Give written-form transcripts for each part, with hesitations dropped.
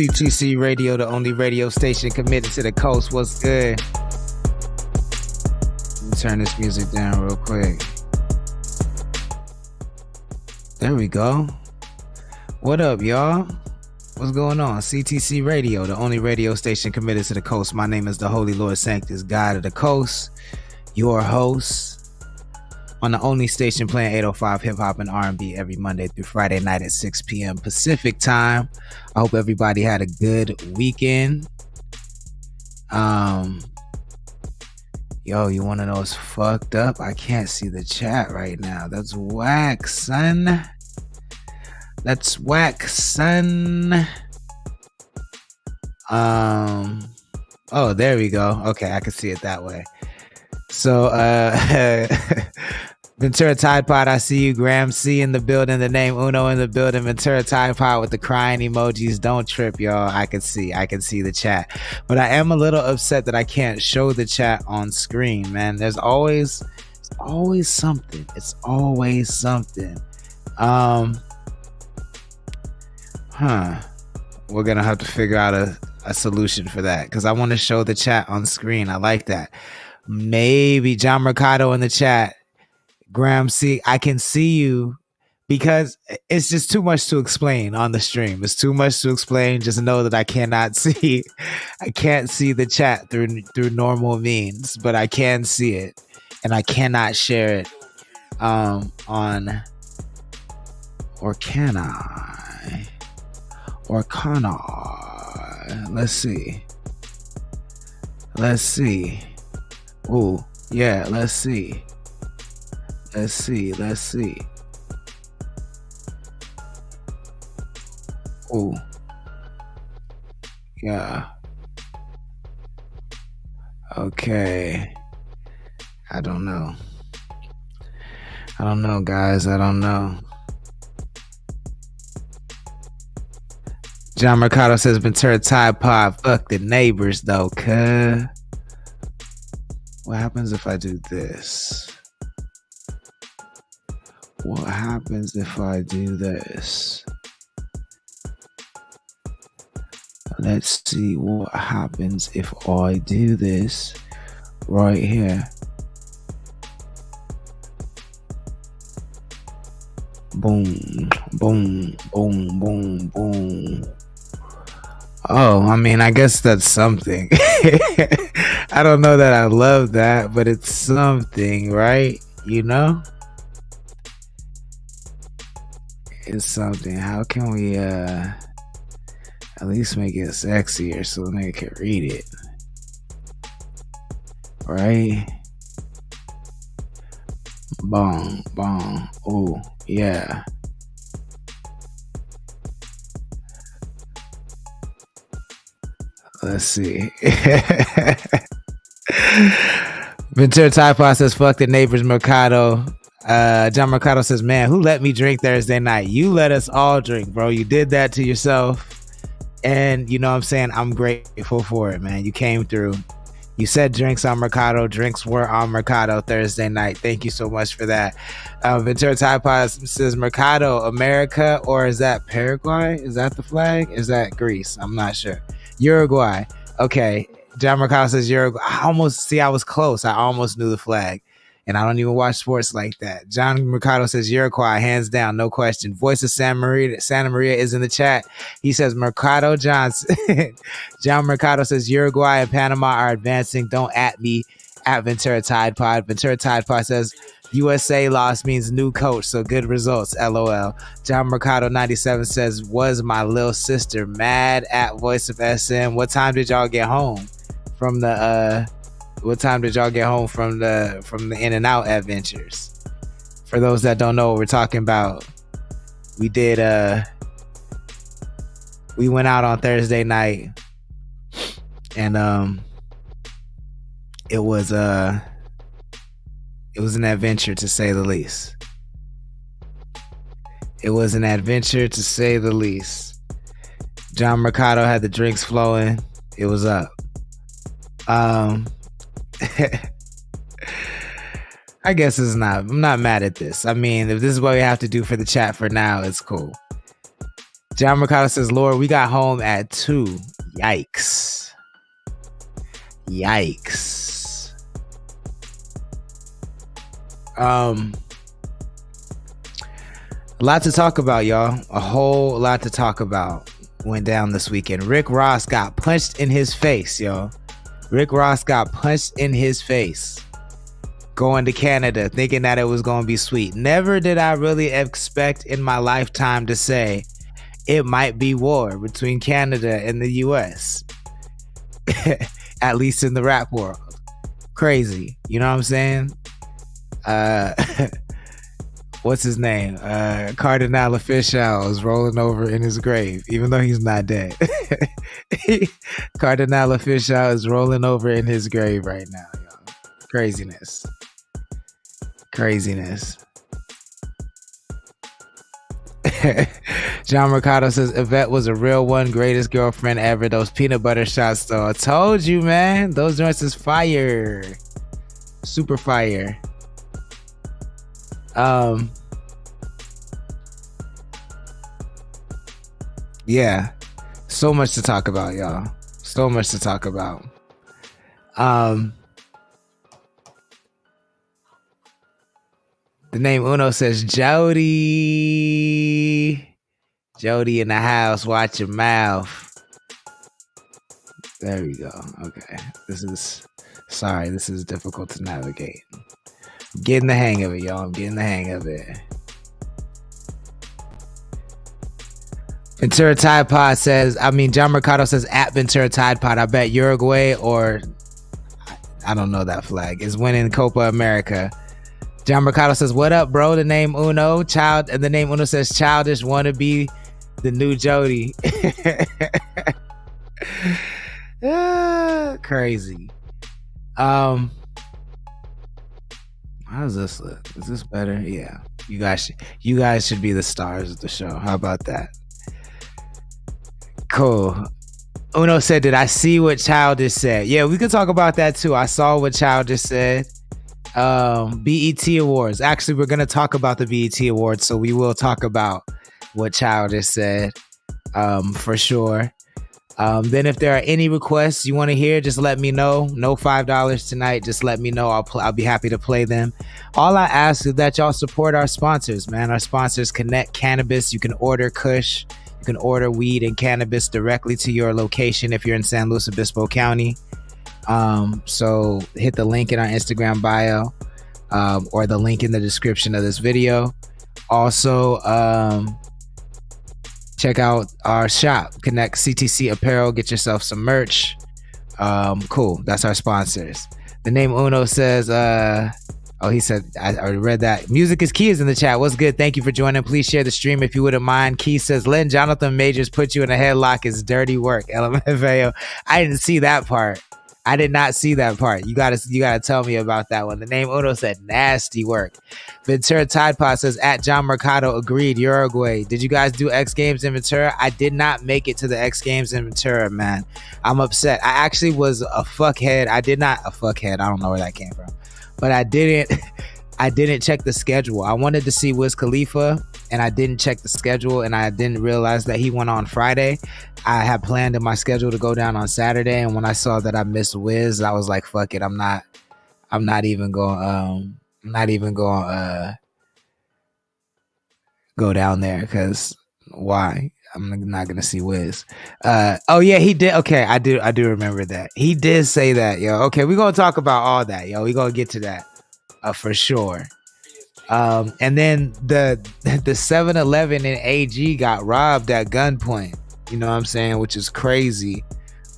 CTC Radio, the only radio station committed to the coast. What's good? Let me turn this music down real quick. There we go. What up, y'all? What's going on? CTC Radio, the only radio station committed to the coast. My name is the Holy Lord Sanctus, God of the Coast, your host on the only station playing 805 hip-hop and R&B every Monday through Friday night at 6 p.m. Pacific time. I hope everybody had a good weekend. Yo, you want to know what's fucked up? I can't see the chat right now. That's whack, son. That's whack, son. Oh, there we go. Okay, I can see it that way. So, Ventura Tide Pod, I see you. Graham C in the building. The name Uno in the building. Ventura Tide Pod with the crying emojis. Don't trip, y'all. I can see the chat. But I am a little upset that I can't show the chat on screen, man. There's always something. It's always something. We're gonna have to figure out a solution for that, because I want to show the chat on screen. I like that. Maybe John Mercado in the chat. Graham C, I can see you, because it's just too much to explain on the stream. It's too much to explain. Just know that I can't see the chat through normal means, but I can see it, and I cannot share it on, or can I? Or can I? Let's see. Ooh, yeah, let's see. Ooh. Yeah. Okay. I don't know, guys. I don't know. John Mercado says Ventura Tide Pod. Fuck the neighbors though, cuh. What happens if I do this? What happens if I do this? Let's see what happens if I do this right here. Boom, boom, boom, boom, boom. Oh, I mean, I guess that's something. I don't know that I love that, but it's something, right? You know? It's something. How can we at least make it sexier so they can read it? Right? Boom, boom. Oh, yeah. Let's see. Ventura Tide Pod says, fuck the neighbors, Mercado. John Mercado says, man, who let me drink Thursday night? You let us all drink, bro. You did that to yourself. And you know what I'm saying? I'm grateful for it, man. You came through. You said drinks on Mercado. Drinks were on Mercado Thursday night. Thank you so much for that. Ventura Tide Pod says, Mercado, America, or is that Paraguay? Is that the flag? Is that Greece? I'm not sure. Uruguay. Okay. John Mercado says Uruguay. I was close. I almost knew the flag. And I don't even watch sports like that. John Mercado says Uruguay, hands down, no question. Voice of Santa Maria is in the chat. He says Mercado Johnson. John Mercado says Uruguay and Panama are advancing. Don't at me at Ventura Tide Pod. Ventura Tide Pod says USA loss means new coach, so good results. LOL. John Mercado 97 says, was my little sister mad at Voice of SM? What time did y'all get home from the In and Out adventures? For those that don't know what we're talking about, we went out on Thursday night, and it was an adventure to say the least. It was an adventure to say the least. John Mercado had the drinks flowing. It was up. I guess I'm not mad at this. I mean, if this is what we have to do for the chat for now, it's cool. John Mercado says, Lord, we got home at 2. Yikes. A lot to talk about, y'all. A whole lot to talk about went down this weekend. Rick Ross got punched in his face, y'all. Rick Ross got punched in his face going to Canada, thinking that it was going to be sweet. Never did I really expect in my lifetime to say it might be war between Canada and the US. At least in the rap world. Crazy. You know what I'm saying? What's his name? Cardinal Official is rolling over in his grave, even though he's not dead. Cardinal Official is rolling over in his grave right now, y'all. Craziness. John Mercado says Yvette was a real one, greatest girlfriend ever. Those peanut butter shots, though. I told you, man. Those joints is fire. Super fire. Yeah, so much to talk about, y'all. So much to talk about. The name Uno says Jody in the house, watch your mouth. There we go. Okay, this is difficult to navigate. I'm getting the hang of it, y'all. I'm getting the hang of it. Ventura Tide Pod says, John Mercado says at Ventura Tide Pod, I bet Uruguay or I don't know that flag is winning Copa America. John Mercado says, what up, bro? The name Uno, and the name Uno says childish wanna be the new Jody. Crazy. How does this look? Is this better? Yeah. You guys should be the stars of the show. How about that? Cool. Uno said, did I see what Childish said? Yeah, we could talk about that too. I saw what Childish said. BET Awards. Actually, we're going to talk about the BET Awards, so we will talk about what Childish said for sure. Then if there are any requests you want to hear, just let me know. No $5 tonight. Just let me know. I'll be happy to play them. All I ask is that y'all support our sponsors, man. Our sponsors, Connect Cannabis. You can order Kush. You can order weed and cannabis directly to your location if you're in San Luis Obispo County. So hit the link in our Instagram bio or the link in the description of this video. Also, check out our shop, Connect CTC Apparel. Get yourself some merch. Cool. That's our sponsors. The name Uno says, he said, I already read that. Music is Key is in the chat. What's good? Thank you for joining. Please share the stream if you wouldn't mind. Key says, letting Jonathan Majors put you in a headlock is dirty work. LMFAO. I didn't see that part. I did not see that part. You gotta tell me about that one. The name Uno said nasty work. Ventura Tide Pod says at John Mercado agreed. Uruguay. Did you guys do X Games in Ventura? I did not make it to the X Games in Ventura, man. I'm upset. I actually was a fuckhead. I don't know where that came from. But I didn't check the schedule. I wanted to see Wiz Khalifa and I didn't check the schedule and I didn't realize that he went on Friday. I had planned in my schedule to go down on Saturday, and when I saw that I missed Wiz, I was like, fuck it. I'm not even going go down there because why? I'm not gonna see Wiz. Oh yeah, he did. Okay, I do remember that. He did say that, yo. Okay, we're gonna talk about all that, yo. We're gonna get to that for sure. And then the 7-Eleven in AG got robbed at gunpoint. You know what I'm saying? Which is crazy.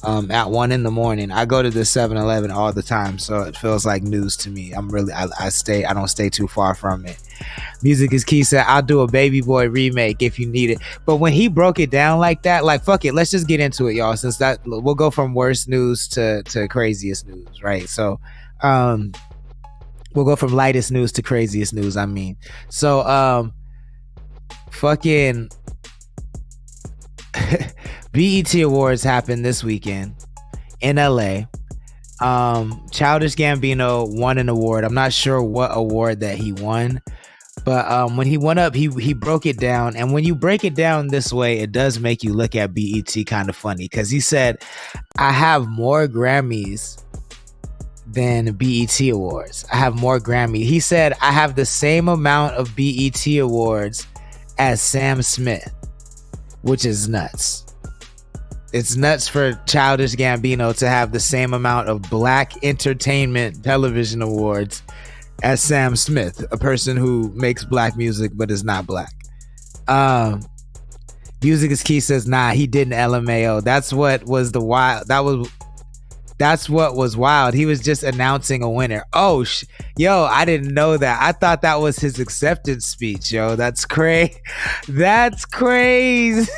At 1 a.m. I go to the 7-Eleven all the time, so it feels like news to me. I don't stay too far from it. Music is Key said, I'll do a Baby Boy remake if you need it. But when he broke it down like that, like, fuck it, let's just get into it, y'all. Since that, we'll go from worst news to craziest news, right? So, we'll go from lightest news to craziest news, So, fucking BET Awards happened this weekend in LA. Childish Gambino won an award. I'm not sure what award that he won, But when he went up, he broke it down, and when you break it down this way, it does make you look at BET kind of funny, because he said, I have more Grammys than BET awards. I have more Grammy. He said, I have the same amount of BET awards as Sam Smith, which is nuts. It's nuts for Childish Gambino to have the same amount of Black Entertainment Television Awards as Sam Smith, a person who makes Black music but is not Black. Music is Key says, nah, he didn't LMAO. That's what was wild. He was just announcing a winner. Oh, yo, I didn't know that. I thought that was his acceptance speech, yo. That's crazy. That's crazy.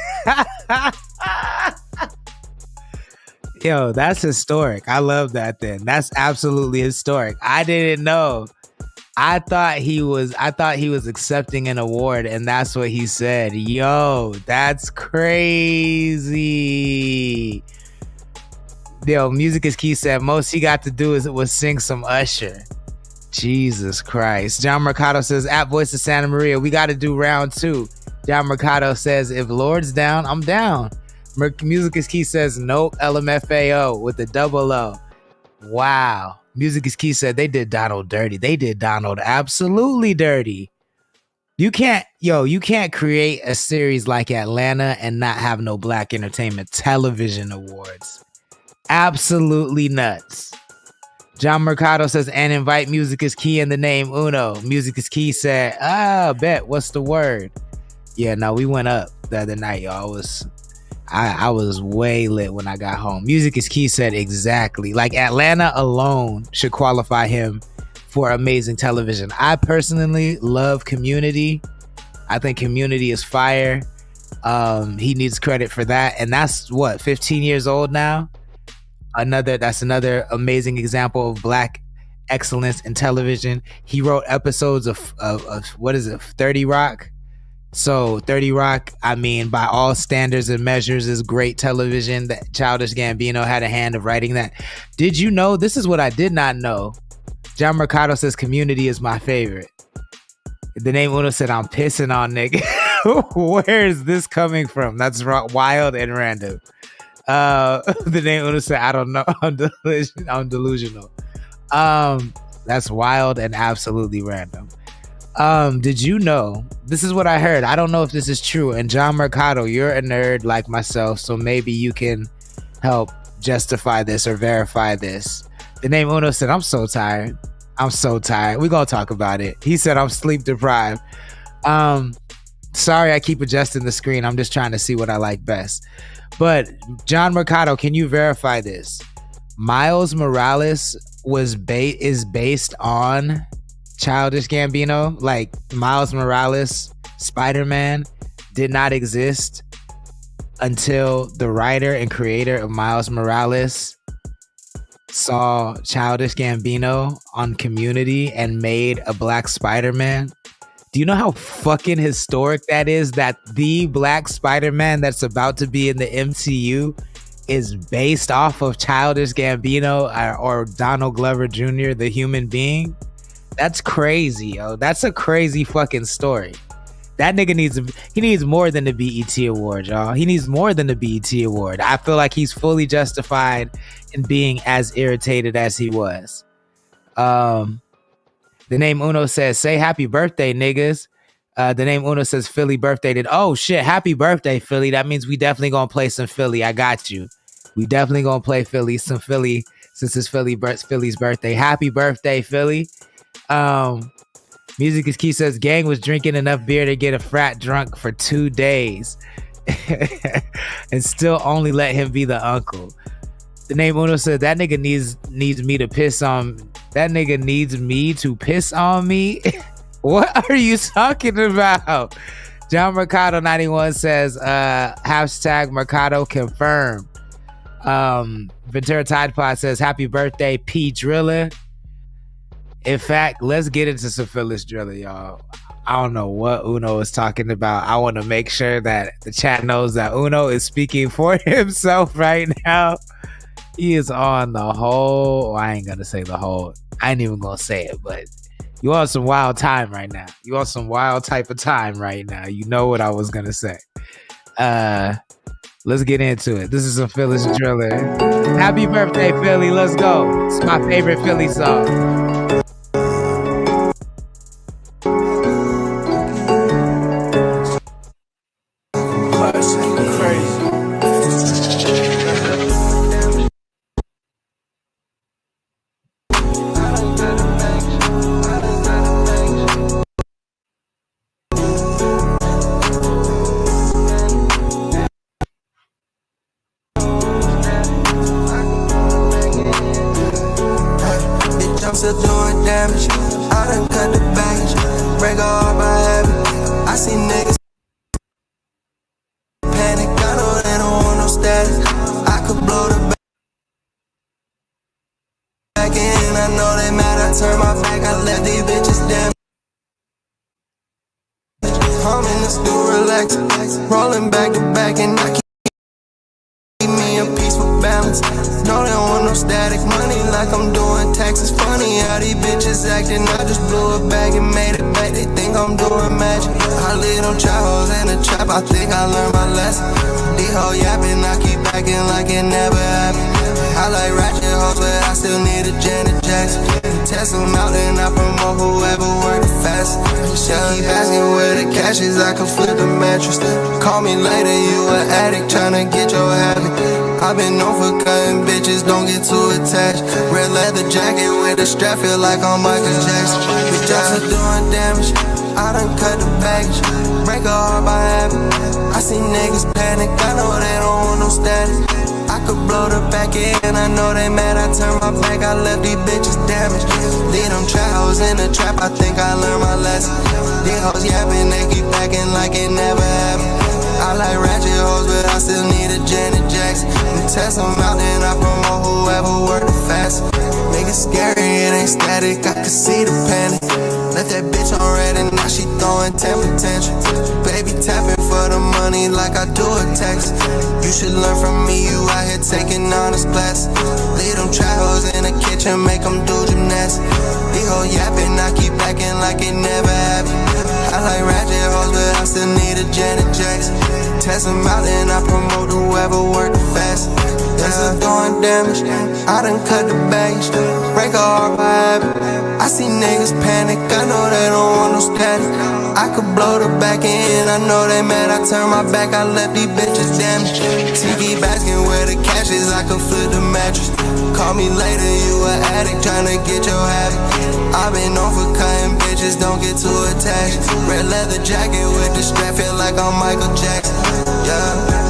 Yo, that's historic. I love that then. That's absolutely historic. I didn't know. I thought he was accepting an award, and that's what he said. Yo, that's crazy. Yo, Music is Key said most he got to do was sing some Usher. Jesus Christ. John Mercado says, at Voice of Santa Maria, we got to do round 2. John Mercado says, if Lord's down, I'm down. Music is Key says, nope, LMFAO with the double O. Wow. Music is Key said, they did Donald dirty. They did Donald absolutely dirty. You can't create a series like Atlanta and not have no Black Entertainment Television Awards. Absolutely nuts. John Mercado says, and invite Music is Key in the name Uno. Music is Key said, bet, what's the word? Yeah, no, we went up the other night, y'all. I was way lit when I got home. Music is Key said exactly. Like, Atlanta alone should qualify him for amazing television. I personally love Community. I think Community is fire. He needs credit for that. And that's 15 years old now. That's another amazing example of Black excellence in television. He wrote episodes of what is it, 30 Rock? So 30 Rock, I mean, by all standards and measures, is great television. That Childish Gambino had a hand of writing that. Did you know? This is what I did not know. John Mercado says Community is my favorite. The name Uno said, I'm pissing on nigga. Where is this coming from? That's wild and random. The name Uno said, I don't know. I'm delusional. That's wild and absolutely random. Did you know? This is what I heard. I don't know if this is true. And John Mercado, you're a nerd like myself, so maybe you can help justify this or verify this. The name Uno said, I'm so tired. We're gonna talk about it. He said, I'm sleep deprived. Sorry, I keep adjusting the screen. I'm just trying to see what I like best. But John Mercado, can you verify this? Miles Morales is based on Childish Gambino. Like, Miles Morales, Spider-Man, did not exist until the writer and creator of Miles Morales saw Childish Gambino on Community and made a Black Spider-Man. Do you know how fucking historic that is? That the Black Spider-Man that's about to be in the MCU is based off of Childish Gambino or Donald Glover Jr., the human being? That's crazy, yo. That's a crazy fucking story. That nigga needs more than the BET award, y'all. He needs more than the BET award. I feel like he's fully justified in being as irritated as he was. The name Uno says, say happy birthday, niggas. The name Uno says Philly birthday. Oh shit, happy birthday, Philly. That means we definitely gonna play some Philly. I got you. We definitely gonna play some Philly since it's Philly's birthday. Happy birthday, Philly. Music is Key says, gang was drinking enough beer to get a frat drunk for 2 days and still only let him be the uncle. The name Uno said, that nigga needs me to piss on. That nigga needs me to piss on me. What are you talking about? John Mercado 91 says, hashtag Mercado confirm. Ventura Tide Pod says, happy birthday, P Driller. In fact, let's get into some Phyllis Driller, y'all. I don't know what Uno is talking about. I want to make sure that the chat knows that Uno is speaking for himself right now. He is on the whole. I ain't going to say the whole. I ain't even going to say it, but You on some wild time right now. You on some wild type of time right now. You know what I was gonna say. Let's get into it. This is a Phyllis Driller. Happy birthday, Philly. Let's go. It's my favorite Philly song. Still doing damage. I done cut the baggage. Break her heart by habit. I see niggas panic. I know they don't want no status. I could blow the back in. I know they mad. I turn my back. I left these bitches damaged. I'm in the stool relaxing, rolling back to back, and I keep me a peaceful balance. No, they don't want no static money like I'm doing taxes. Funny how these bitches acting. I just blew a bag and made it back. They think I'm doing magic. I live on trap hoes in the trap. I think I learned my lesson. These hoes yapping, I keep acting like it never happened. I like ratchet hoes, but I still need a Janet Jackson. Test them out and I promote whoever work the fast. She keep asking where the cash is, I can flip the mattress. Call me later, you an addict tryna get your habit. I've been known for cutting bitches, don't get too attached. Red leather jacket with a strap, feel like I'm Michael Jackson. Bitch, I'm doing damage, I done cut the baggage. Break her heart by habit. I see niggas panic, I know they don't want no status. I could blow the back in, I know they mad. I turn my back, I left these bitches damaged. Lead them trap hoes in the trap, I think I learned my lesson. These hoes yapping, they keep acting like it never happened. I like ratchet hoes, but I still need a Janet Jackson. Test them out, then I promote whoever work the fast. Make it scary, it ain't static, I can see the panic. Left that bitch on red and now she throwing temper tantrums. Baby tapping for the money like I do a text. You should learn from me, you out here taking honest class. Leave them trap hoes in the kitchen, make them do gymnastics. These hoes yapping, I keep acting like it never happened. I like ratchet hoes, but I still need a Janet Jackson. Test them out and I promote whoever work the fast. That's a doing damage, I done cut the baggage. Break her heart by habit. I see niggas panic, I know they don't want no static. I could blow the back in, I know they mad. I turn my back, I left these bitches damaged. Tiki basking where the cash is, I could flip the mattress. Call me later, you an addict tryna get your habit. I've been known for cutting bitches, don't get too attached. Red leather jacket with the strap, feel like I'm Michael Jackson. Yeah.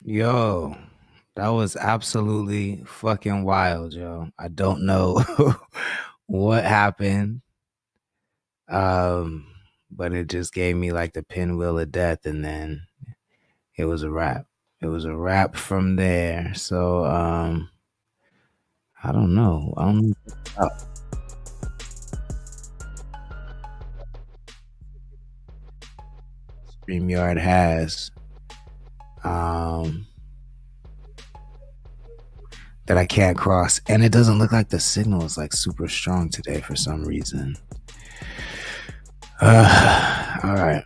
Yo, that was absolutely fucking wild, yo. I don't know what happened. Um, but it just gave me like the pinwheel of death, and then it was a wrap. It was a wrap from there. So I don't know. I don't know. StreamYard has that I can't cross, and it doesn't look like the signal is like super strong today for some reason. All right.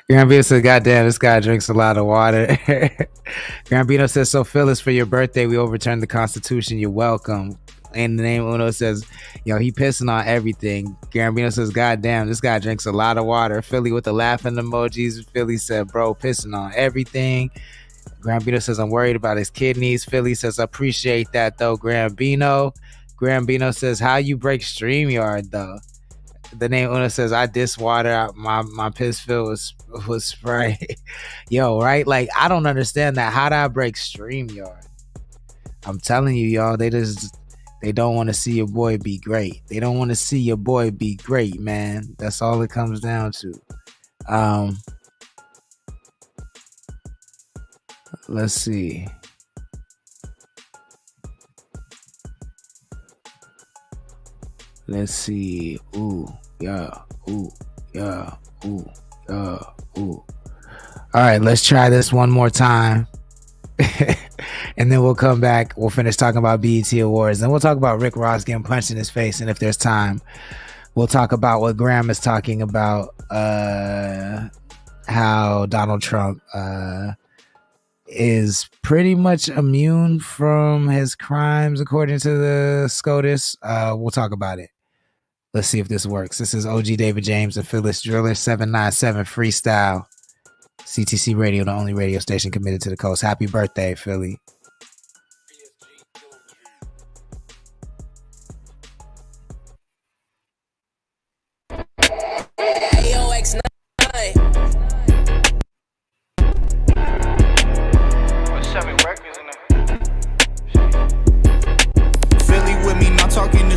Gambino says, "Goddamn, this guy drinks a lot of water." Gambino says, "So Phyllis, for your birthday, we overturned the Constitution. You're welcome." And the name Uno says, "Yo, he pissing on everything." Gambino says, "Goddamn, this guy drinks a lot of water." Philly with the laughing emojis. Philly said, "Bro, pissing on everything." Gambino says, "I'm worried about his kidneys." Philly says, "I appreciate that though." Gambino says, "How you break StreamYard though?" The name Una says, "I diss water. My piss fill was Sprite." Yo, right? Like, I don't understand that. How do I break StreamYard? I'm telling you, y'all, they don't want to see your boy be great. They don't want to see your boy be great, man. That's all it comes down to. Let's see. Let's see. Ooh, yeah. Ooh, yeah. Ooh, yeah. Ooh. All right, let's try this one more time. And then we'll come back. We'll finish talking about BET Awards. Then we'll talk about Rick Ross getting punched in his face. And if there's time, we'll talk about what Graham is talking about, how Donald Trump is pretty much immune from his crimes, according to the SCOTUS. We'll talk about it. Let's see if this works. This is OG David James and Phyllis Driller 797 Freestyle. CTC Radio, the only radio station committed to the coast. Happy birthday, Philly.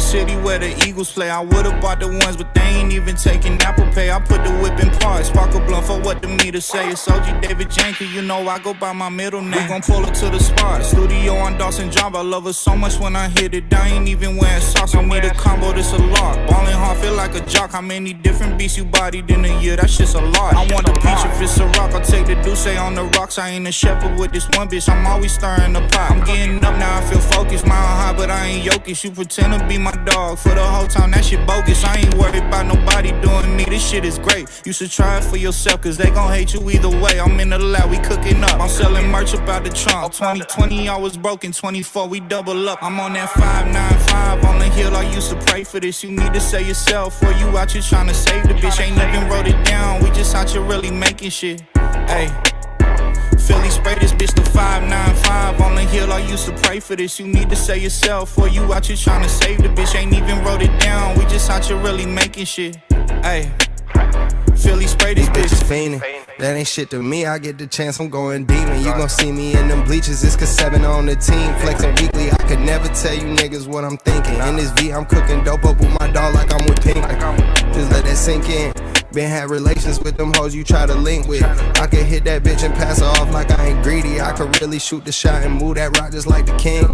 City where the Eagles play. I would've bought the ones, but they ain't even taking Apple Pay. I put the whip in park, spark a blunt for what the meter say. It's OG David Janky, you know I go by my middle name. We gon' pull her to the spot, studio on Dawson Drive. I love her so much when I hit it. I ain't even wearing socks, I need a combo, this a lot. Ballin' hard, feel like a jock. How many different beats you bodied in a year? That shit's a lot. I want the beach if it's a rock. I'll take the Douce on the rocks. I ain't a shepherd with this one bitch, I'm always stirring the pot. I'm getting up now, I feel focused, mile high, but I ain't Jokic. You pretend to be my dog for the whole time, that shit bogus. I ain't worried about nobody doing me, this shit is great. You should try it for yourself, cause they gon' hate you either way. I'm in the lab, we cooking up, I'm selling merch about the trunk. 2020 I was broken, 24 we double up. I'm on that 595 on the hill, I used to pray for this. You need to say yourself, or you out here trying to save the bitch. Ain't even wrote it down, we just out here really making shit. Ayy, Philly spray this bitch to 595 on the hill, I used to pray for this. You need to say yourself, or you out here trying to save the bitch. Ain't even wrote it down, we just out here really making shit. Ayy, Philly spray this bitch. Fiending. That ain't shit to me, I get the chance, I'm going demon. You gon' see me in them bleachers, it's cause 7 on the team. Flexing weekly, I could never tell you niggas what I'm thinking. In this V, I'm cooking dope up with my dog like I'm with Pink. Just let that sink in. Been had relations with them hoes you try to link with. I could hit that bitch and pass her off like I ain't greedy. I could really shoot the shot and move that rock just like the king.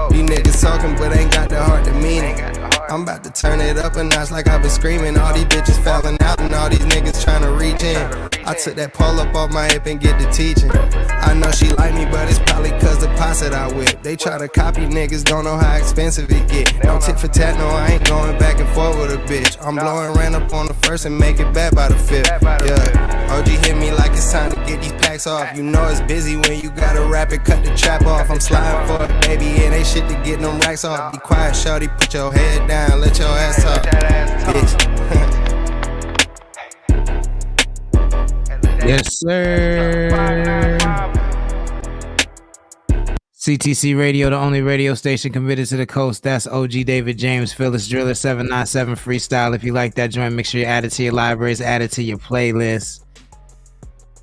These niggas talking but ain't got the heart to mean it. I'm about to turn it up a notch like I've been screaming. All these bitches falling out and all these niggas trying to reach in. I took that pole up off my hip and get to teaching. I know she like me, but it's probably cause the pots that I whip. They try to copy niggas, don't know how expensive it get. No tit for tat, no, I ain't going back and forth with a bitch. I'm blowing ran up on the first and make it back by the fifth. Yeah, OG hit me like it's time to get these packs off. You know it's busy when you gotta rap it, cut the trap off. I'm sliding for it, baby, it ain't shit to get them racks off. Be quiet, shorty, put your head down, let your ass talk, bitch. Yes, sir. CTC Radio, the only radio station committed to the coast. That's OG David James, Phyllis Driller 797 Freestyle. If you like that joint, make sure you add it to your libraries, add it to your playlist.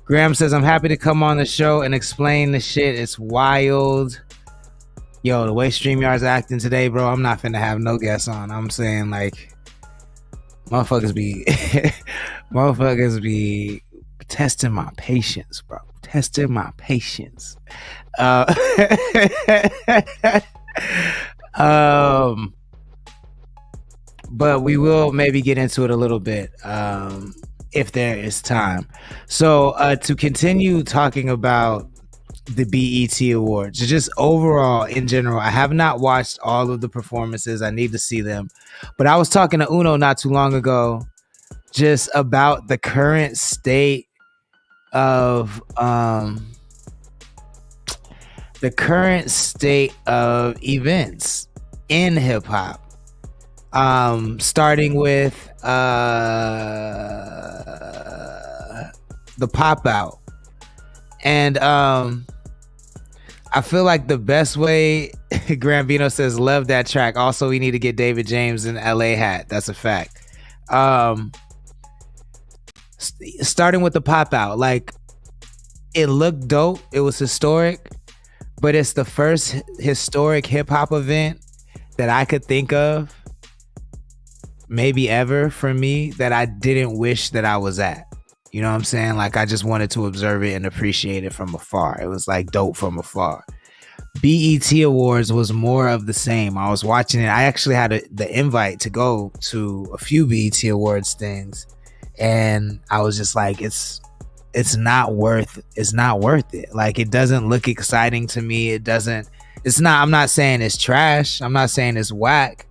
Graham says, I'm happy to come on the show and explain the shit. It's wild. Yo, the way StreamYard's acting today, bro, I'm not finna have no guests on. I'm saying, like, motherfuckers be testing my patience, bro. Testing my patience. But we will maybe get into it a little bit if there is time. So to continue talking about the BET Awards, just overall in general, I have not watched all of the performances. I need to see them. But I was talking to Uno not too long ago just about the current state of events in hip hop, starting with the pop out, and I feel like the best way, Grambino says, love that track. Also, we need to get David James an LA hat. That's a fact. Starting with the pop out, like, it looked dope. It was historic, but it's the first historic hip hop event that I could think of, maybe ever, for me, that I didn't wish that I was at. You know what I'm saying? Like, I just wanted to observe it and appreciate it from afar. It was like dope from afar. BET Awards was more of the same. I was watching it. I actually had the invite to go to a few BET Awards things, and I was just like, it's not worth it. Like, it doesn't look exciting to me. I'm not saying it's trash. I'm not saying it's whack,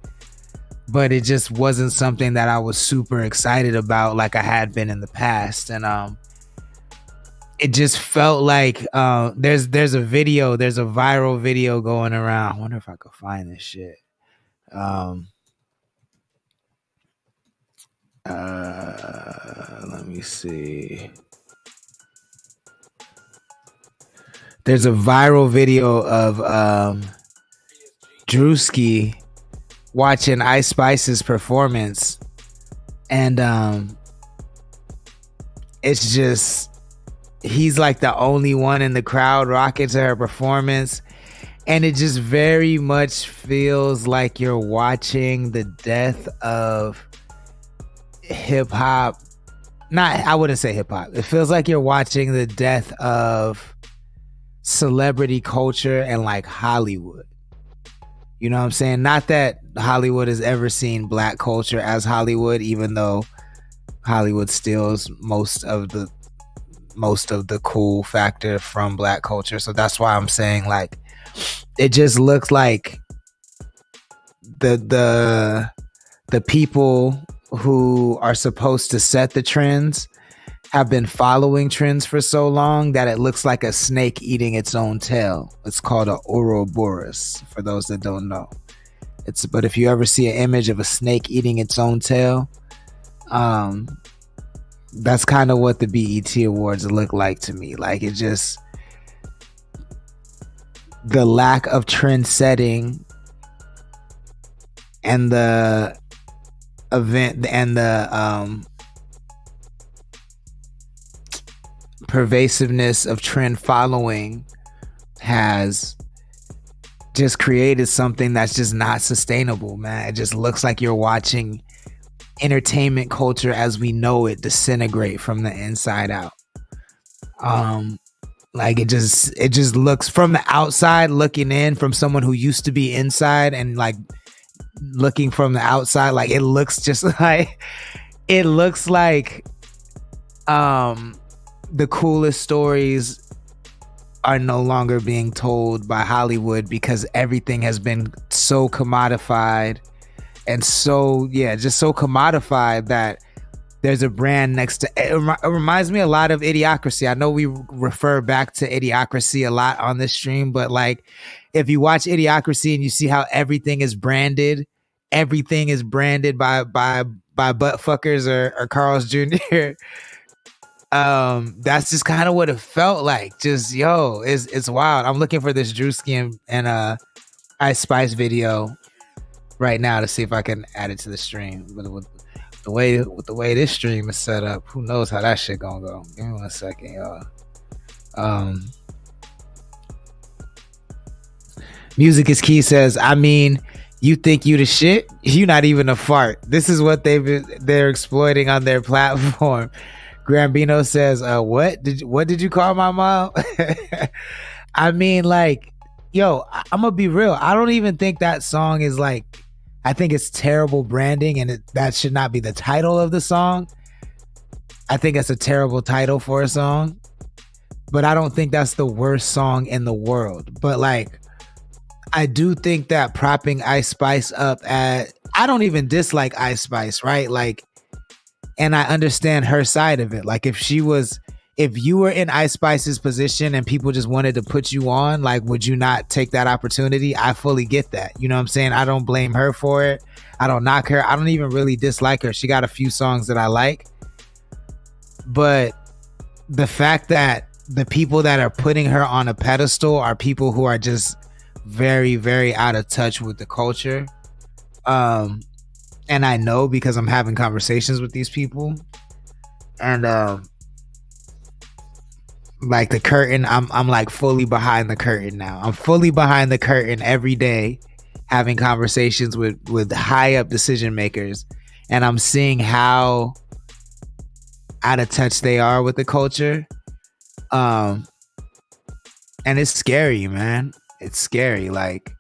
but it just wasn't something that I was super excited about like I had been in the past. And it just felt like there's a viral video going around. I wonder if I could find this shit. Let me see. There's a viral video of Drewski watching Ice Spice's performance, and it's just, he's like the only one in the crowd rocking to her performance, and it just very much feels like you're watching the death of hip hop. I wouldn't say hip hop. It feels like you're watching the death of celebrity culture and like Hollywood. You know what I'm saying? Not that Hollywood has ever seen black culture as Hollywood, even though Hollywood steals most of the cool factor from black culture. So that's why I'm saying, like, it just looks like the people who are supposed to set the trends have been following trends for so long that it looks like a snake eating its own tail. It's called a Ouroboros, for those that don't know. But if you ever see an image of a snake eating its own tail, that's kind of what the BET Awards look like to me. Like, it just, the lack of trend setting and the event and the pervasiveness of trend following has just created something that's just not sustainable, man. It just looks like you're watching entertainment culture as we know it disintegrate from the inside out. Like, it just looks, from the outside looking in, from someone who used to be inside and like looking from the outside, like, it looks just like, it looks like the coolest stories are no longer being told by Hollywood because everything has been so commodified and so, just so commodified that there's a brand next to it. It reminds me a lot of Idiocracy. I know we refer back to Idiocracy a lot on this stream, but like, if you watch Idiocracy and you see how everything is branded by butt fuckers or Carl's Jr. That's just kind of what it felt like. Just yo, it's wild. I'm looking for this Drewski and Ice Spice video right now to see if I can add it to the stream. But with the way this stream is set up, who knows how that shit gonna go? Give me 1 second, y'all. Music is Key says, I mean, you think you the shit? You not even a fart. This is what they're exploiting on their platform. Grambino says, what did you call my mom? I mean, like, yo, I'm gonna be real. I don't even think that song is like, I think it's terrible branding, and that should not be the title of the song. I think it's a terrible title for a song, but I don't think that's the worst song in the world. But like, I do think that propping Ice Spice up I don't even dislike Ice Spice, right? Like, and I understand her side of it. Like, if you were in Ice Spice's position and people just wanted to put you on, like, would you not take that opportunity? I fully get that. You know what I'm saying? I don't blame her for it. I don't knock her. I don't even really dislike her. She got a few songs that I like. But the fact that the people that are putting her on a pedestal are people who are just very, very out of touch with the culture. And I know because I'm having conversations with these people. And like the curtain, I'm like fully behind the curtain now. I'm fully behind the curtain every day, having conversations with high up decision makers, and I'm seeing how out of touch they are with the culture. And it's scary, man. It's scary. Like,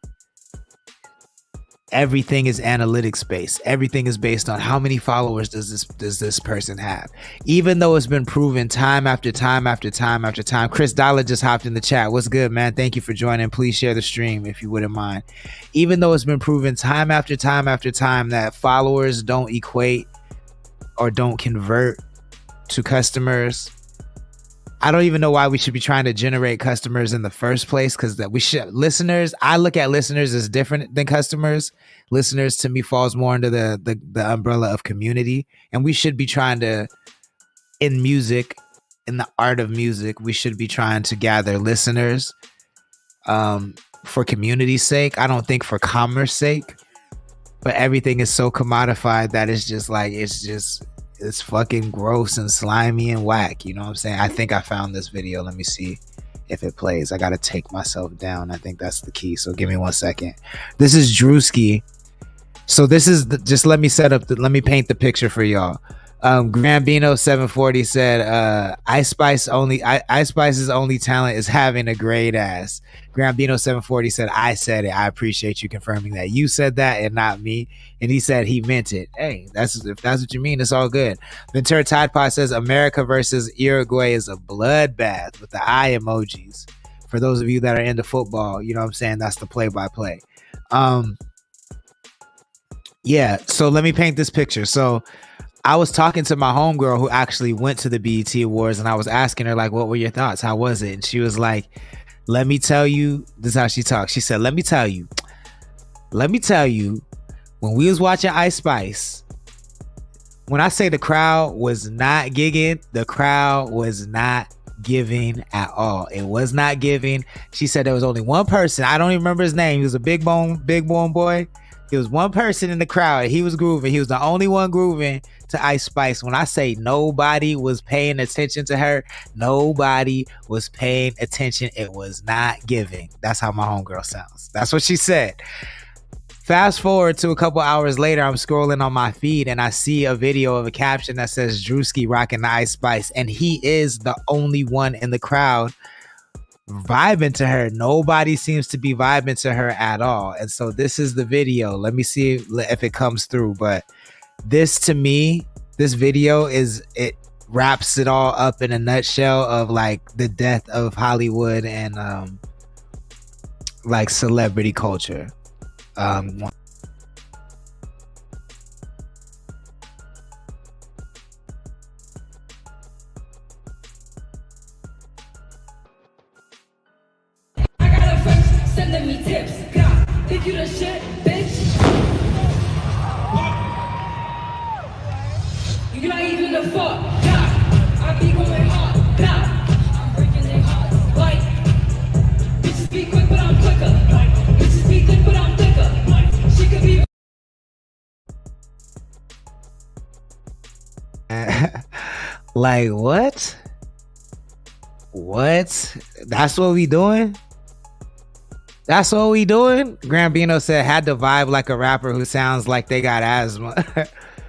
everything is analytics based. Everything is based on how many followers does this person have, even though it's been proven time after time after time after time. Chris Dollar just hopped in the chat. What's good, man? Thank you for joining. Please share the stream if you wouldn't mind. Even though it's been proven time after time after time that followers don't equate or don't convert to customers, I don't even know why we should be trying to generate customers in the first place, because that we should. Listeners, I look at listeners as different than customers. Listeners to me falls more under the umbrella of community, and we should be trying to, in music, in the art of music, we should be trying to gather listeners for community's sake. I don't think for commerce sake, but everything is so commodified that it's just like, it's fucking gross and slimy and whack. You know what I'm saying? I think I found this video. Let me see if it plays. I got to take myself down. I think that's the key. So give me 1 second. This is Drewski. So this is just let me paint the picture for y'all. Grambino 740 said, Ice Spice's only talent is having a great ass. Grambino 740 said, I said it. I appreciate you confirming that. You said that and not me. And he said he meant it. Hey, if that's what you mean, it's all good. Ventura Tide Pod says, America versus Uruguay is a bloodbath with the eye emojis. For those of you that are into football, you know what I'm saying? That's the play-by-play. Yeah, so let me paint this picture. So I was talking to my homegirl who actually went to the BET Awards, and I was asking her, like, what were your thoughts? How was it? And she was like, let me tell you, this is how she talks. She said, let me tell you, when we was watching Ice Spice, when I say the crowd was not gigging, the crowd was not giving at all. It was not giving. She said there was only one person. I don't even remember his name. He was a big bone boy. There was one person in the crowd. He was grooving. He was the only one grooving to Ice Spice. When I say nobody was paying attention to her, nobody was paying attention. It was not giving. That's how my homegirl sounds. That's what she said. Fast forward to a couple hours later, I'm scrolling on my feed and I see a video of a caption that says Drewski rocking the Ice Spice, and he is the only one in the crowd vibing to her. Nobody seems to be vibing to her at all. And so this is the video. Let me see if it comes through. But this, to me, this video it wraps it all up in a nutshell of like the death of Hollywood and like celebrity culture. Sending me tips, God, think you the shit, bitch? You're not even the fuck, God, I be going hard. Like what? What? That's what we doing? That's what we doing? Grambino said had to vibe like a rapper who sounds like they got asthma.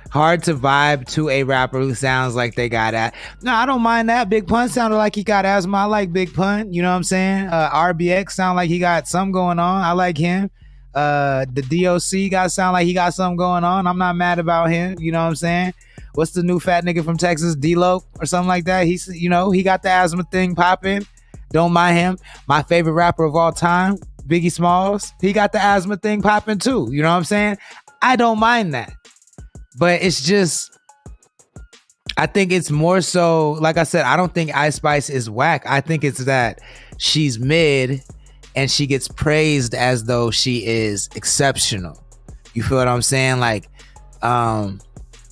Hard to vibe to a rapper who sounds like they got asthma. No, I don't mind that. Big Pun sounded like he got asthma. I like Big Pun. You know what I'm saying? RBX sound like he got something going on. I like him. The DOC got sound like he got something going on. I'm not mad about him. You know what I'm saying? What's the new fat nigga from Texas? D-Lo or something like that. He's, you know, he got the asthma thing popping. Don't mind him. My favorite rapper of all time, Biggie Smalls, he got the asthma thing popping too. You know what I'm saying? I don't mind that. But it's just, I think it's more so, like I said, I don't think Ice Spice is whack. I think it's that she's mid and she gets praised as though she is exceptional. You feel what I'm saying? Like,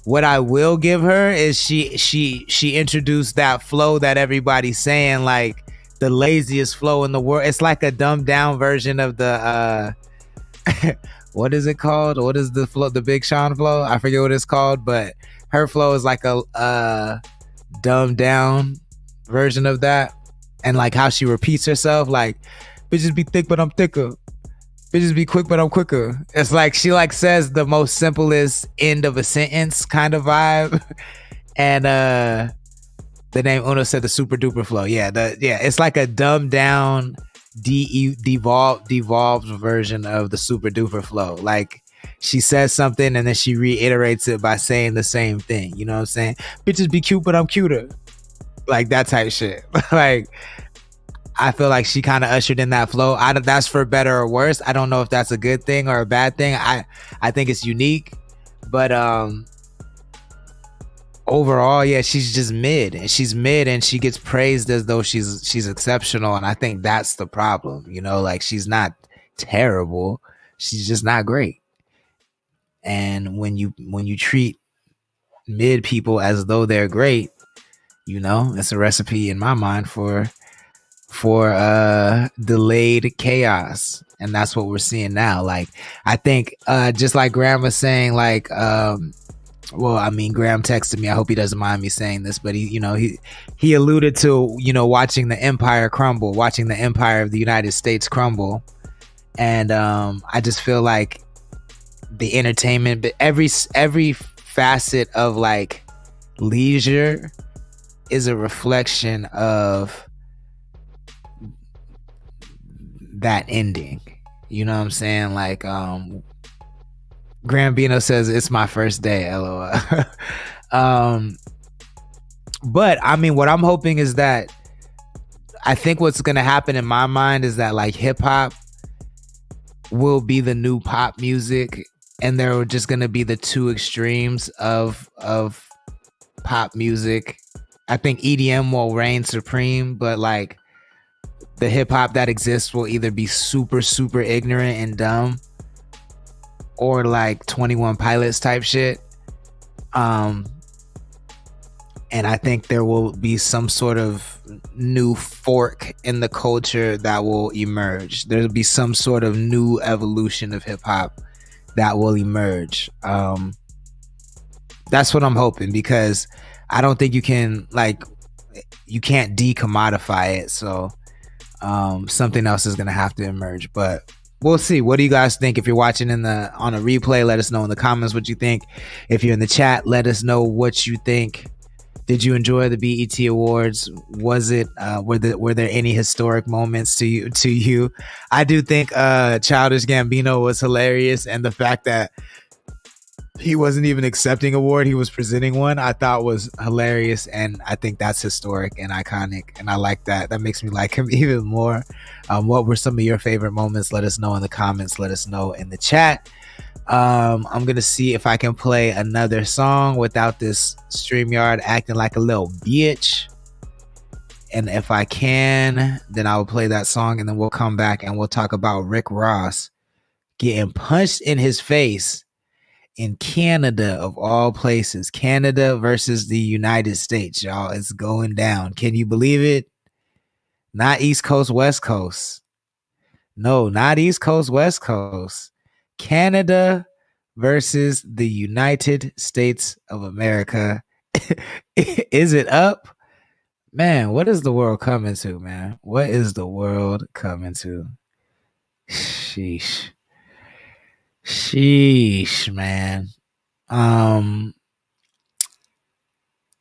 what I will give her is she introduced that flow that everybody's saying, like the laziest flow in the world. It's like a dumbed down version of the what is it called? What is the flow? The Big Sean flow? I forget what it's called, but her flow is like a dumbed down version of that. And like how she repeats herself, like bitches be thick, but I'm thicker. Bitches be quick, but I'm quicker. It's like she like says the most simplest end of a sentence kind of vibe. And the name Uno said the super duper flow. Yeah, it's like a dumbed down, devolved version of the super duper flow. Like she says something and then she reiterates it by saying the same thing. You know what I'm saying? Bitches be cute, but I'm cuter. Like that type shit. Like I feel like she kind of ushered in that flow. That's for better or worse. I don't know if that's a good thing or a bad thing. I think it's unique, but overall, yeah, she's just mid, and she's mid, and she gets praised as though she's exceptional, and I think that's the problem. You know, like she's not terrible, she's just not great. And when you treat mid people as though they're great, you know, it's a recipe in my mind for delayed chaos, and that's what we're seeing now. Like I think just like Graham was saying, like well, I mean, Graham texted me, I hope he doesn't mind me saying this, but he alluded to, you know, watching the empire crumble, watching the empire of the United States crumble. And I just feel like the entertainment, but every facet of like leisure is a reflection of that ending. You know what I'm saying? Like Grambino says it's my first day, LOL. But I mean, what I'm hoping is that I think what's gonna happen in my mind is that like hip hop will be the new pop music, and there are just gonna be the two extremes of pop music. I think EDM will reign supreme, but like the hip hop that exists will either be super, super ignorant and dumb, or like 21 Pilots type shit. And I think there will be some sort of new fork in the culture that will emerge. There'll be some sort of new evolution of hip hop that will emerge. That's what I'm hoping, because I don't think you can't decommodify it. So something else is gonna have to emerge, but we'll see. What do you guys think? If you're watching on a replay, let us know in the comments what you think. If you're in the chat, let us know what you think. Did you enjoy the BET Awards? Was it were there any historic moments to you? I do think Childish Gambino was hilarious, and the fact that he wasn't even accepting an award, he was presenting one, I thought was hilarious, and I think that's historic and iconic, and I like that. That makes me like him even more. What were some of your favorite moments? Let us know in the comments. Let us know in the chat. I'm gonna see if I can play another song without this StreamYard acting like a little bitch, and if I can, then I will play that song, and then we'll come back and we'll talk about Rick Ross getting punched in his face in Canada, of all places. Canada versus the United States, y'all. It's going down. Can you believe it? Not East Coast, West Coast. No, not East Coast, West Coast. Canada versus the United States of America. Is it up? Man, what is the world coming to, man? What is the world coming to? Sheesh. Sheesh, man.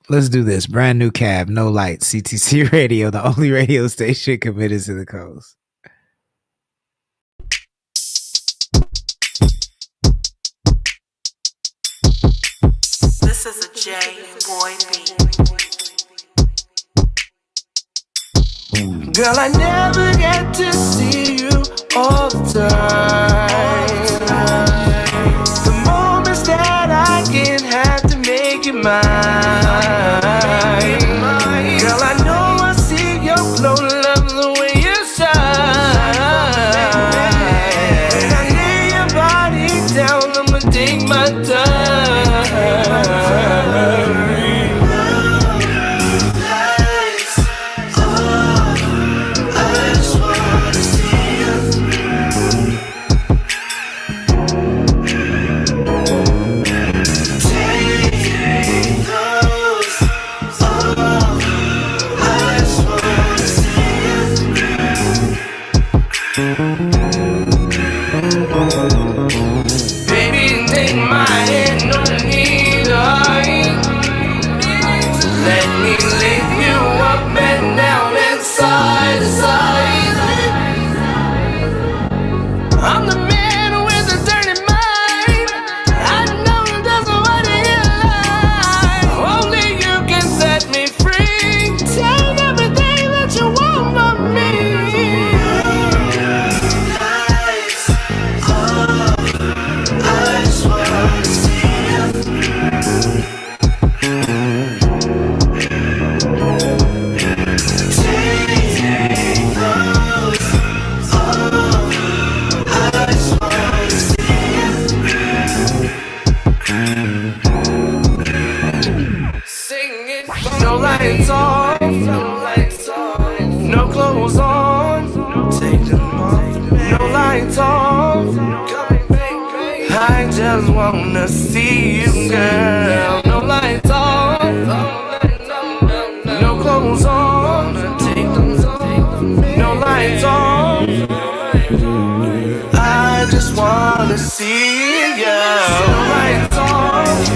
Let's do this. Brand new cab, no lights. CTC Radio, the only radio station committed to the coast. This is a J Boy beat. Girl, I never get to see you all the time. The moments that I can have to make you mine. Girl, I know I see your glow, love the way you shine. When I lay your body down, I'ma take my time. Baby, take my hand, no need to hide. Let me lift you up and down and side to side. I'm the man with the dirty mind. I know that's what you like. Only you can set me free. Take everything that you want from me. No lights off, no clothes on, take them off. No lights off, I just wanna see you, girl. No lights off, no clothes on, take them off. No lights off, I just wanna see you. No lights off,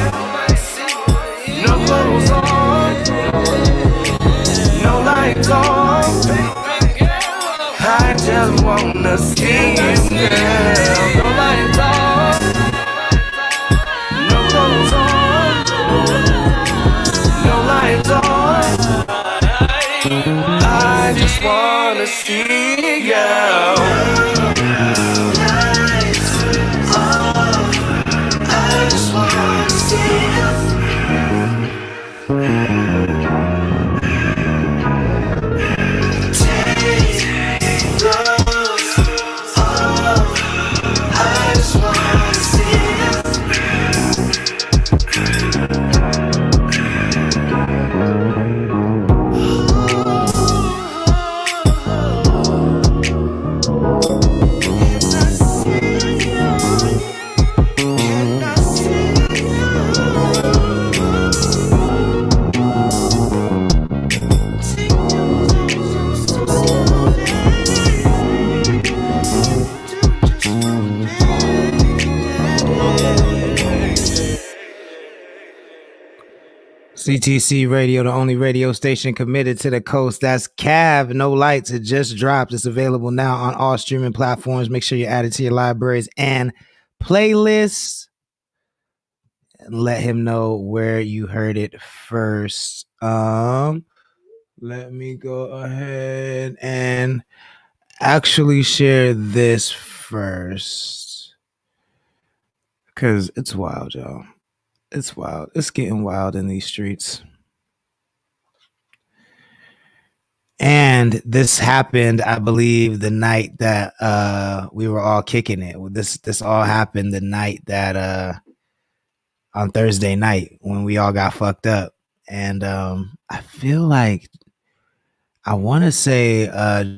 no clothes on. No lights on, I just wanna see you, girl. No lights on, no clothes on. No lights on, I just wanna see you. Lights off, I just wanna see you. CTC Radio, the only radio station committed to the coast. That's Cav, No Lights. It just dropped. It's available now on all streaming platforms. Make sure you add it to your libraries and playlists. And let him know where you heard it first. Let me go ahead and actually share this first, because it's wild, y'all. It's wild. It's getting wild in these streets. And this happened, I believe, the night that we were all kicking it. This all happened the night that on Thursday night when we all got fucked up. And I feel like I want to say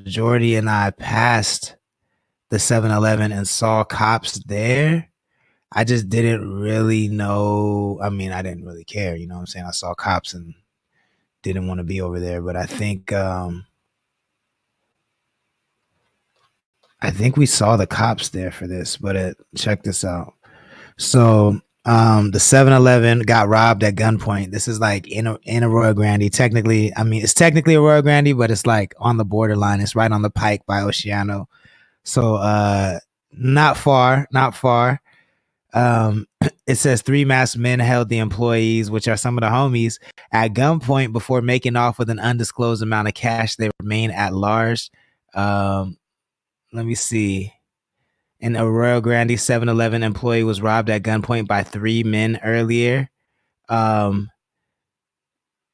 Jordy and I passed the 7-Eleven and saw cops there. I just didn't really know. I mean, I didn't really care. You know what I'm saying? I saw cops and didn't want to be over there. But I think we saw the cops there for this. But check this out. So the 7-Eleven got robbed at gunpoint. This is like in Arroyo Grande. Technically, I mean, it's technically Arroyo Grande, but it's like on the borderline. It's right on the pike by Oceano. So not far, not far. It says 3 masked men held the employees, which are some of the homies, at gunpoint before making off with an undisclosed amount of cash. They remain at large. Let me see. An Arroyo Grande 7-Eleven employee was robbed at gunpoint by 3 men earlier.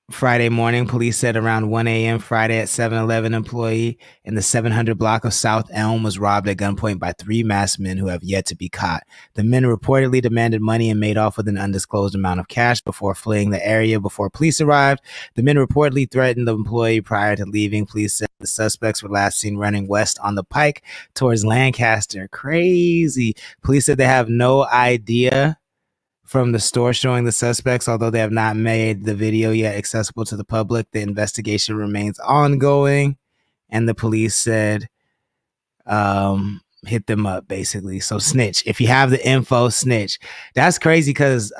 Friday morning, police said around 1 a.m. Friday at 7-Eleven employee in the 700 block of South Elm was robbed at gunpoint by 3 masked men who have yet to be caught. The men reportedly demanded money and made off with an undisclosed amount of cash before fleeing the area before police arrived. The men reportedly threatened the employee prior to leaving. Police said the suspects were last seen running west on the pike towards Lancaster. Crazy. Police said they have no idea from the store showing the suspects, although they have not made the video yet accessible to the public. The investigation remains ongoing, and the police said, hit them up basically. So snitch. If you have the info, snitch. That's crazy because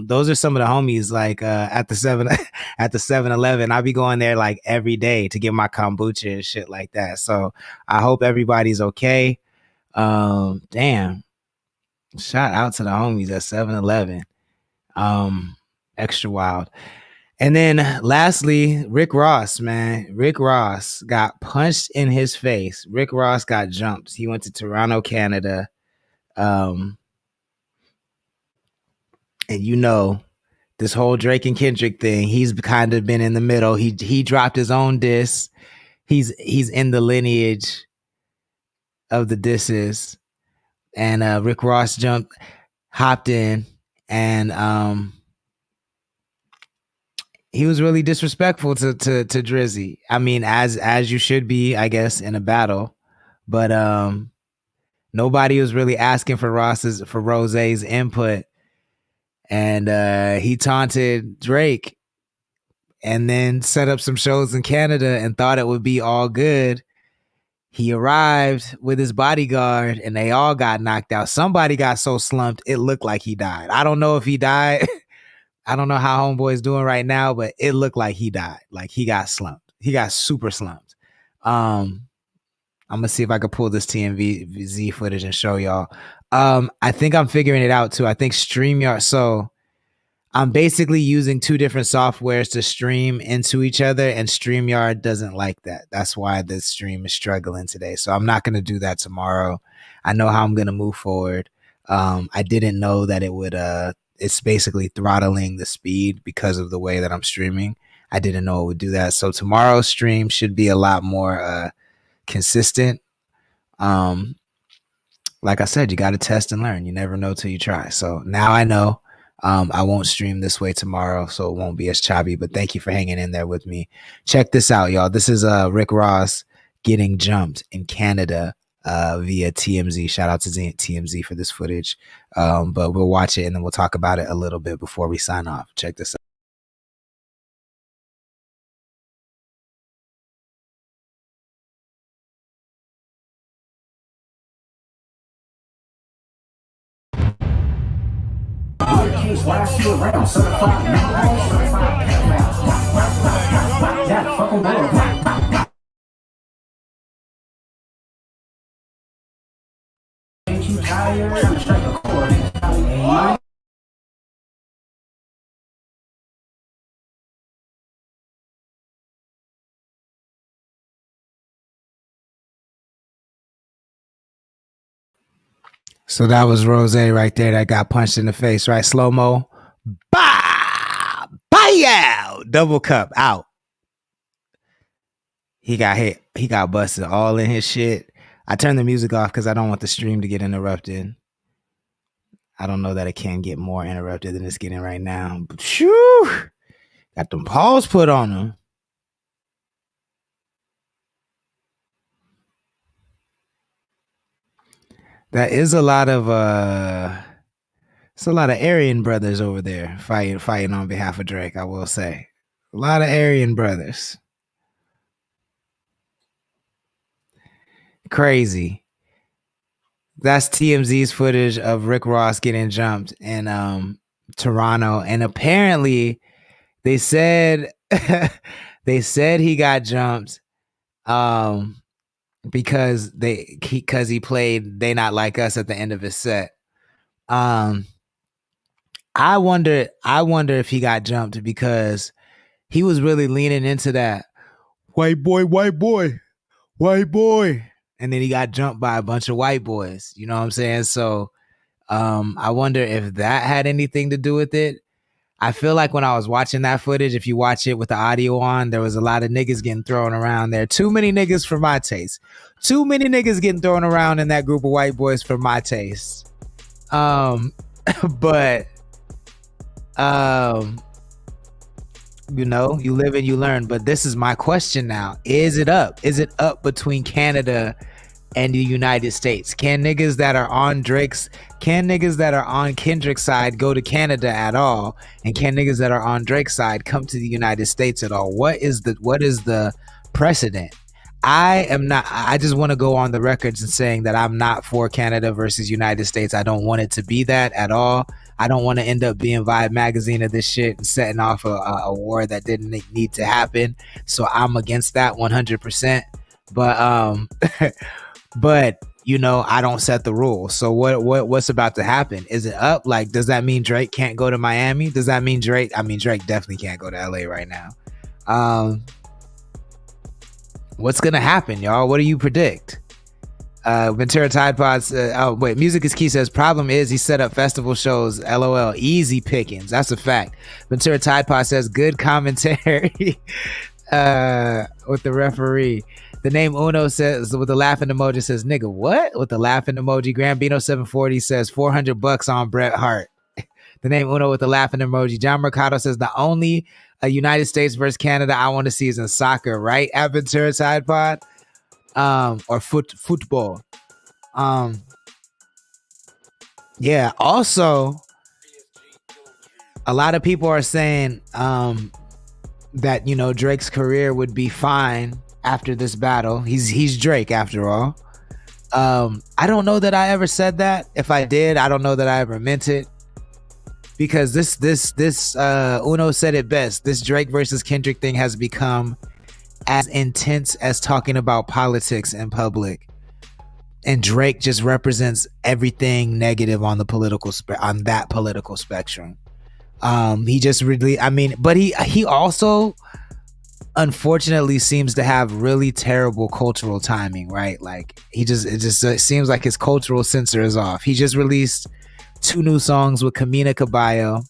those are some of the homies like at the 7-Eleven. I'll be going there like every day to get my kombucha and shit like that. So I hope everybody's okay. Damn. Shout out to the homies at 7-Eleven. Extra wild. And then lastly, Rick Ross, man. Rick Ross got punched in his face. Rick Ross got jumped. He went to Toronto, Canada. And you know, this whole Drake and Kendrick thing, he's kind of been in the middle. He dropped his own diss. He's in the lineage of the disses. And Rick Ross hopped in, and he was really disrespectful to Drizzy. I mean, as you should be, I guess, in a battle. But nobody was really asking for Rose's input. And he taunted Drake and then set up some shows in Canada and thought it would be all good. He arrived with his bodyguard and they all got knocked out. Somebody got so slumped, it looked like he died. I don't know if he died. I don't know how Homeboy's doing right now, but it looked like he died. Like he got slumped. He got super slumped. I'm gonna see if I could pull this TMZ footage and show y'all. I think I'm figuring it out too. I think StreamYard. So I'm basically using 2 different softwares to stream into each other, and StreamYard doesn't like that. That's why this stream is struggling today. So I'm not gonna do that tomorrow. I know how I'm gonna move forward. I didn't know that it would it's basically throttling the speed because of the way that I'm streaming. I didn't know it would do that. So tomorrow's stream should be a lot more consistent. Like I said, you got to test and learn. You never know till you try. So now I know. I won't stream this way tomorrow, so it won't be as choppy. But thank you for hanging in there with me. Check this out, y'all. This is Rick Ross getting jumped in Canada via TMZ. Shout out to TMZ for this footage. But we'll watch it and then we'll talk about it a little bit before we sign off. Check this out. Last year round, certified that fucking world. Ain't you tired? Strike a chord. So that was Rose right there that got punched in the face, right? Slow-mo. Bah! Bam! Double cup out. He got hit. He got busted all in his shit. I turned the music off because I don't want the stream to get interrupted. I don't know that it can get more interrupted than it's getting right now. But shoo! Got them paws put on him. That is a lot of It's a lot of Aryan brothers over there fighting on behalf of Drake, I will say. A lot of Aryan brothers. Crazy. That's TMZ's footage of Rick Ross getting jumped in Toronto. And apparently they said he got jumped because he played They Not Like Us at the end of his set. I wonder if he got jumped because he was really leaning into that white boy, and then he got jumped by a bunch of white boys. You know what I'm saying? So I wonder if that had anything to do with it. I feel like when I was watching that footage, if you watch it with the audio on, there was a lot of niggas getting thrown around there. Too many niggas for my taste. Too many niggas getting thrown around in that group of white boys for my taste. But you know, you live and you learn. But this is my question now. Is it up? Is it up between Canada and the United States? Can niggas that are on Kendrick's side go to Canada at all? And can niggas that are on Drake's side come to the United States at all? What is the precedent? I just want to go on the records and saying that I'm not for Canada versus United States. I don't want it to be that at all. I don't want to end up being Vibe magazine of this shit and setting off a war that didn't need to happen. So I'm against that 100%. But but you know, I don't set the rules. So what's about to happen? Is it up? Like, does that mean Drake can't go to Miami? Does that mean Drake definitely can't go to LA right now. What's gonna happen, y'all? What do you predict? Ventura Tide Pod Music is Key says, problem is he set up festival shows, LOL, easy pickings. That's a fact. Ventura Tide Pod says, good commentary with the referee. The name Uno says, with the laughing emoji, says, nigga, what? With the laughing emoji. Grambino 740 says, $400 on Bret Hart. The name Uno with the laughing emoji. John Mercado says, the only United States versus Canada I want to see is in soccer, right? At Ventura Tide Pod. Or football. Yeah, also a lot of people are saying that, you know, Drake's career would be fine after this battle. He's Drake after all. I don't know that I ever said that. If I did, I don't know that I ever meant it. Because this Uno said it best. This Drake versus Kendrick thing has become as intense as talking about politics in public, and Drake just represents everything negative on the political spectrum. He just really, I mean, but he also unfortunately seems to have really terrible cultural timing, right? Like it seems like his cultural sensor is off. He just released 2 new songs with Camila Cabello.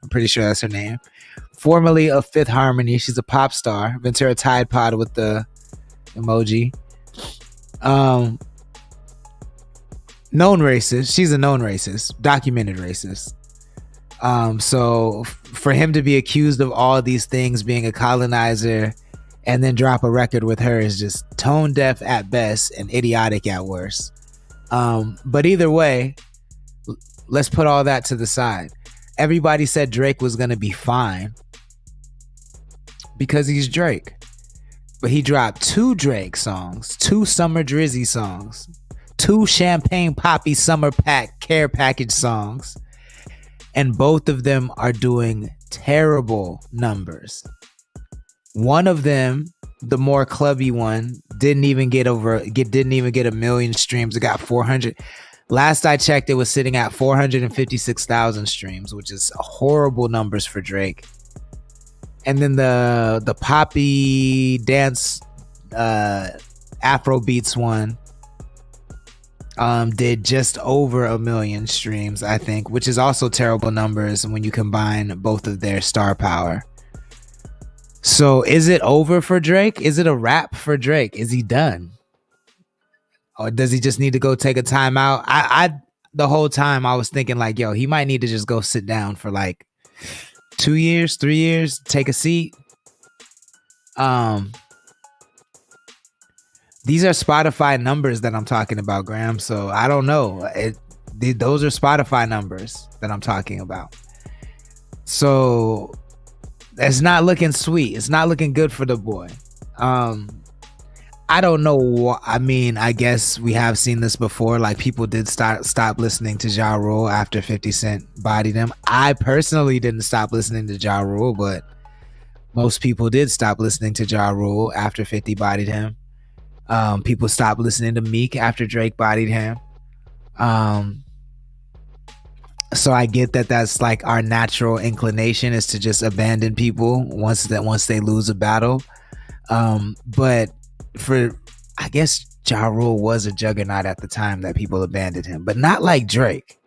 I'm pretty sure that's her name. Formerly of Fifth Harmony. She's a pop star. Ventura Tide Pod with the emoji. Known racist. She's a known racist. Documented racist. So for him to be accused of all these things, being a colonizer, and then drop a record with her is just tone deaf at best and idiotic at worst. But either way, let's put all that to the side. Everybody said Drake was going to be fine because he's Drake. But he dropped 2 Drake songs, 2 Summer Drizzy songs, 2 Champagne Poppy Summer Pack Care Package songs, and both of them are doing terrible numbers. One of them, the more clubby one, didn't even get a million streams. It got 400. Last I checked, it was sitting at 456,000 streams, which is horrible numbers for Drake. And then the poppy dance Afrobeats one did just over 1 million streams, I think, which is also terrible numbers when you combine both of their star power. So is it over for Drake? Is it a wrap for Drake? Is he done? Or does he just need to go take a timeout? I the whole time I was thinking like, yo, he might need to just go sit down for like 2 years, 3 years, take a seat. These are Spotify numbers that I'm talking about, Graham. So I don't know. Those are Spotify numbers that I'm talking about. So it's not looking sweet. It's not looking good for the boy. I don't know. I mean, I guess we have seen this before. Like, people did stop listening to Ja Rule after 50 Cent bodied him. I personally didn't stop listening to Ja Rule, but most people did stop listening to Ja Rule after 50 bodied him. People stopped listening to Meek after Drake bodied him. So I get that that's like our natural inclination is to just abandon people once they lose a battle. But I guess Ja Rule was a juggernaut at the time that people abandoned him, but not like Drake.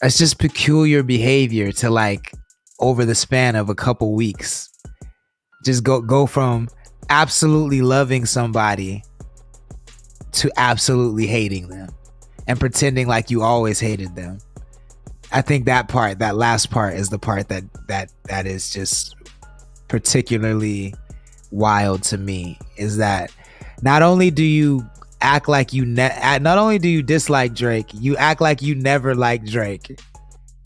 It's just peculiar behavior to, like, over the span of a couple weeks, just go from absolutely loving somebody to absolutely hating them and pretending like you always hated them. I think that last part is the part that is just particularly wild to me, is that not only do you act like not only do you dislike Drake, you act like you never liked Drake.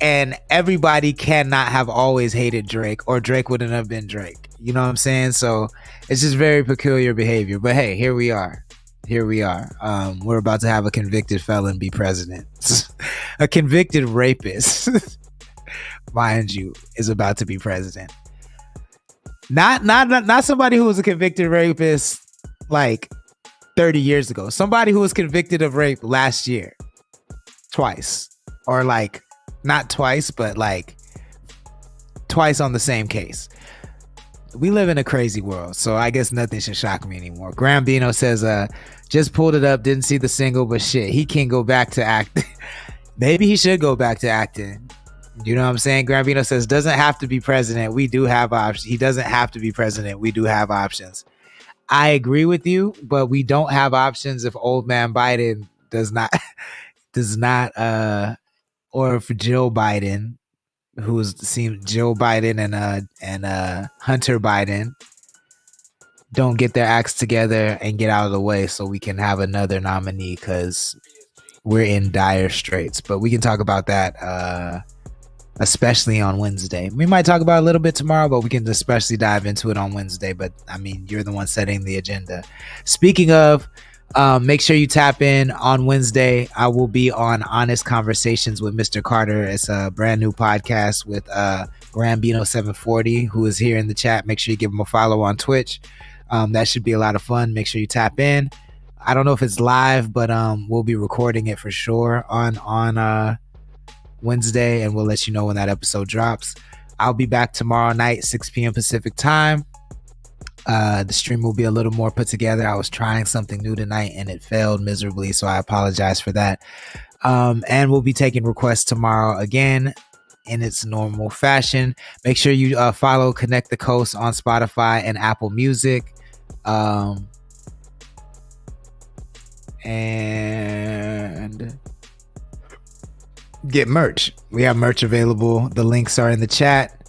And everybody cannot have always hated Drake, or Drake wouldn't have been Drake. You know what I'm saying? So it's just very peculiar behavior. But hey, here we are. We're about to have a convicted felon be president. A convicted rapist, mind you, is about to be president. Not somebody who was a convicted rapist like 30 years ago. Somebody who was convicted of rape last year. Twice. Or like, not twice, but like twice on the same case. We live in a crazy world, so I guess nothing should shock me anymore. Graham Bino says, just pulled it up, didn't see the single, but shit, he can go back to acting. Maybe he should go back to acting. You know what I'm saying? Graham Bino says, doesn't have to be president. We do have options. He doesn't have to be president. We do have options. I agree with you, but we don't have options if old man Biden does not, or if Jill Biden, Joe Biden and Hunter Biden don't get their acts together and get out of the way so we can have another nominee, because we're in dire straits. But we can talk about that especially on Wednesday. We might talk about it a little bit tomorrow, but we can especially dive into it on Wednesday. But I mean, you're the one setting the agenda. Speaking of, make sure you tap in on Wednesday. I will be on Honest Conversations with Mr. Carter. It's a brand new podcast with Grambino 740, who is here in the chat. Make sure you give him a follow on Twitch. That should be a lot of fun. Make sure you tap in. I don't know if it's live, but we'll be recording it for sure on Wednesday, and we'll let you know when that episode drops. I'll be back tomorrow night, 6 p.m. Pacific time. The stream will be a little more put together. I was trying something new tonight and it failed miserably, so I apologize for that. And we'll be taking requests tomorrow again in its normal fashion. Make sure you follow Connect the Coast on Spotify and Apple Music. And get merch. We have merch available. The links are in the chat.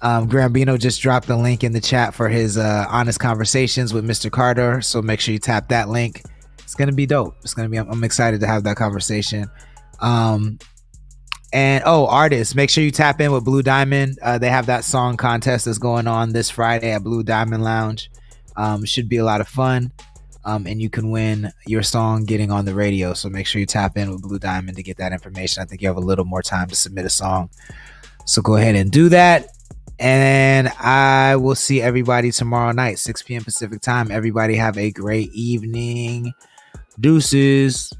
Grambino just dropped the link in the chat for his Honest Conversations with Mr. Carter, so make sure you tap that link. It's gonna be dope. I'm excited to have that conversation. And artists, make sure you tap in with Blue Diamond. They have that song contest that's going on this Friday at Blue Diamond Lounge. Should be a lot of fun. And you can win your song getting on the radio. So make sure you tap in with Blue Diamond to get that information. I think you have a little more time to submit a song. So go ahead and do that. And I will see everybody tomorrow night, 6 p.m. Pacific time. Everybody have a great evening. Deuces.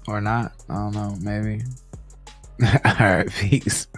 Or not. I don't know. Maybe. All right. Peace.